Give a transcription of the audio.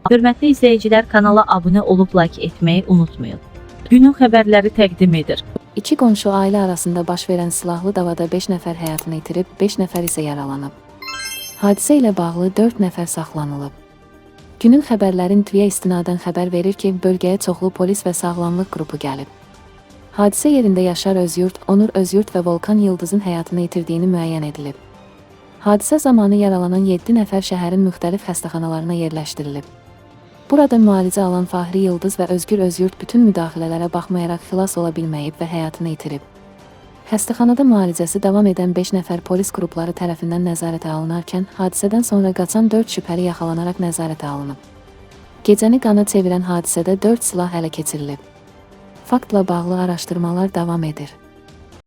Hörmətli izləyicilər, kanala abunə olub like etməyi unutmayın. Günün xəbərləri təqdim edir. İki qonşu ailə arasında baş verən silahlı davada 5 nəfər həyatını itirib, 5 nəfər isə yaralanıb. Hadisə ilə bağlı 4 nəfər saxlanılıb. Günün xəbərlərin TVyə istinadən xəbər verir ki, bölgəyə çoxlu polis və sağlamlıq qrupu gəlib. Hadisə yerində Yaşar Özyurt, Onur Özyurt və Volkan Yıldızın həyatını itirdiyini müəyyən edilib. Hadisə zamanı yaralanan 7 nəfər şəhərin müxtəlif xəstəxanalarına yerləşdirilib. Burada müalicə alan Fahri Yıldız və Özgür Özyurt bütün müdaxilələrə baxmayaraq xilas ola bilməyib və həyatını itirib. Xəstəxanada müalicəsi davam edən 5 nəfər polis qrupları tərəfindən nəzarətə alınarkən, hadisədən sonra qaçan 4 şübhəli yaxalanaraq nəzarətə alınıb. Gecəni qana çevirən hadisədə 4 silah ələ keçirilib. Faktla bağlı araşdırmalar davam edir.